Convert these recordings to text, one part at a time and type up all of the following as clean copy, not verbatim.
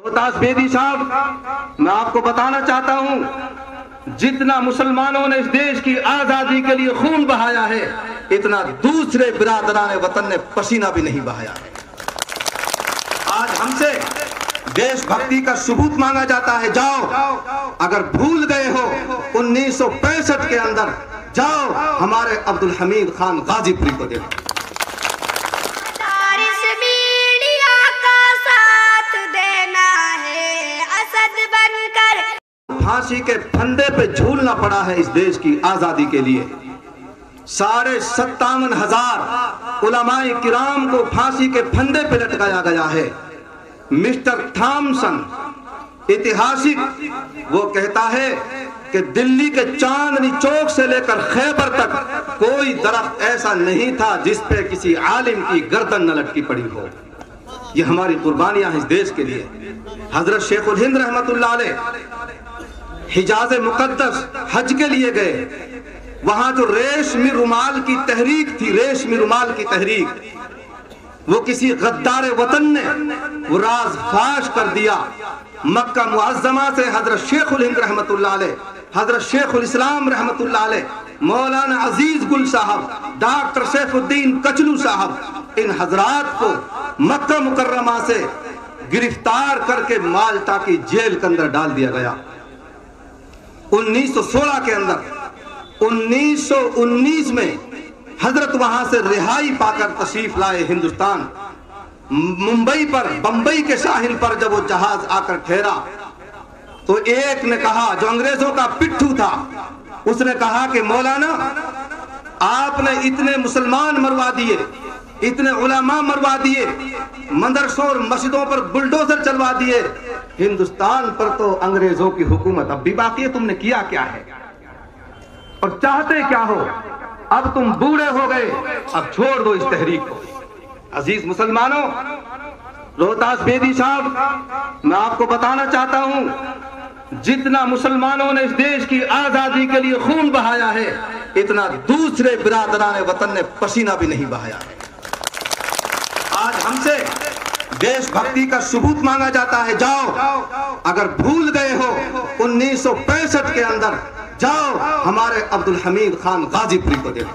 रोहतास बेदी साहब, मैं आपको बताना चाहता हूं, जितना मुसलमानों ने इस देश की आजादी के लिए खून बहाया है, इतना दूसरे बिरादरान वतन ने पसीना भी नहीं बहाया है। आज हमसे देशभक्ति का सबूत मांगा जाता है। जाओ, अगर भूल गए हो 1965 के अंदर, जाओ हमारे अब्दुल हमीद खान गाजीपुरी को देखो। फांसी के फंदे पे झूलना पड़ा है इस देश की आजादी के लिए। 57,500 उलमाए किराम को फांसी के फंदे पे लटकाया गया है। मिस्टर थॉमसन ऐतिहासिक वो कहता है कि दिल्ली के चांदनी चौक से लेकर खैबर तक कोई दरख्त ऐसा नहीं था जिस पे किसी आलिम की गर्दन न लटकी पड़ी हो। ये हमारी कुर्बानियां हैं इस देश के लिए। हजरत शेखुल हिंद रहमतुल्लाह अलैह हिजाज मुकद्दस हज के लिए गए। वहां जो रेशमी रुमाल की तहरीक थी, रेशमी रुमाल की तहरीक, वो किसी गद्दार वतन ने वो राज फाश कर दिया। मक्का मुअज्जमा से हजरत शेखुल हिंद रहमतुल्लाह अलैह, हजरत शेखुल इस्लाम रहमतुल्लाह अलैह, मौलाना अजीज गुल साहब, डॉक्टर सैफुद्दीन कचलू साहब, इन हजरात को मक्का मुकर्रमा से गिरफ्तार करके माल्टा की जेल के अंदर डाल दिया गया। 1916 के अंदर 1919 में हजरत वहां से रिहाई पाकर तशरीफ लाए हिंदुस्तान। मुंबई पर, बंबई के साहिल पर जब वो जहाज आकर ठहरा तो एक ने कहा, जो अंग्रेजों का पिट्ठू था, उसने कहा कि मौलाना, आपने इतने मुसलमान मरवा दिए, इतने उलमा मरवा दिए, मदरसों और मस्जिदों पर बुलडोजर चलवा दिए, हिंदुस्तान पर तो अंग्रेजों की हुकूमत अब भी बाकी है, तुमने किया क्या है और चाहते क्या हो? अब तुम बूढ़े हो गए, अब छोड़ दो इस तहरीक को। अजीज मुसलमानों, रोहतास बेदी साहब, मैं आपको बताना चाहता हूं, जितना मुसलमानों ने इस देश की आजादी के लिए खून बहाया है, इतना दूसरे बिरादरान वतन ने पसीना भी नहीं बहाया है। आज हमसे देशभक्ति का सबूत मांगा जाता है। जाओ, अगर भूल गए हो 1965 के अंदर, जाओ हमारे अब्दुल हमीद खान गाजीपुरी को देखो।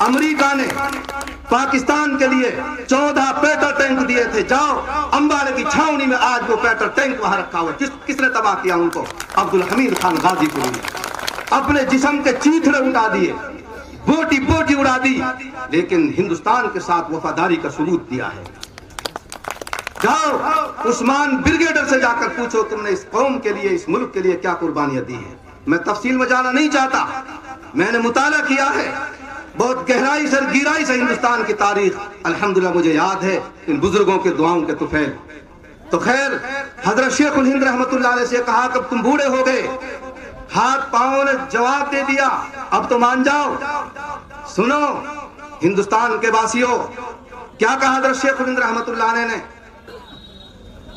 अमेरिका ने पाकिस्तान के लिए 14 पेट्रोल टैंक दिए थे। जाओ, अंबाले की छावनी में आज वो पेट्रोल टैंक वहां रखा हुआ। किसने तबाह किया उनको? अब्दुल हमीद खान गाजीपुरी ने। अपने जिस्म के चीथड़े उठा दिए, बोटी बोटी उड़ा दी, लेकिन हिंदुस्तान के साथ वफादारी का सबूत दिया है। जाओ, उस्मान ब्रिगेडर से जाकर पूछो, तुमने इस कौम के लिए, इस मुल्क के लिए क्या कुर्बानियां दी हैं। मैं तफसील में जाना नहीं चाहता, मैंने मुताला किया है बहुत गहराई से, गिराई से हिंदुस्तान की तारीख अल्हम्दुलिल्लाह मुझे याद है, इन बुजुर्गों के दुआओं के तुफैल। तो खैर, हजरत शेखुल हिंद रहमतुल्लाह अलैह से कहा, कब तुम बूढ़े हो गए, हाथ पांवों ने जवाब दे दिया, अब तो मान जाओ। सुनो हिंदुस्तान के वासियों, क्या कहा हजरत शेखुल हिंद रहमतुल्लाह अलैह ने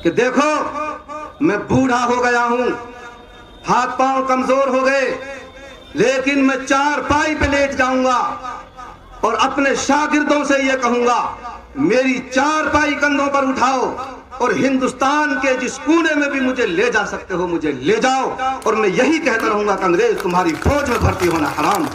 कि देखो मैं बूढ़ा हो गया हूं, हाथ पांव कमजोर हो गए, लेकिन मैं चारपाई पे लेट जाऊंगा और अपने शागिर्दों से यह कहूंगा, मेरी चारपाई कंधों पर उठाओ और हिंदुस्तान के जिस कोने में भी मुझे ले जा सकते हो मुझे ले जाओ, और मैं यही कहता रहूंगा कि अंग्रेज तुम्हारी फौज में भर्ती होना हराम है।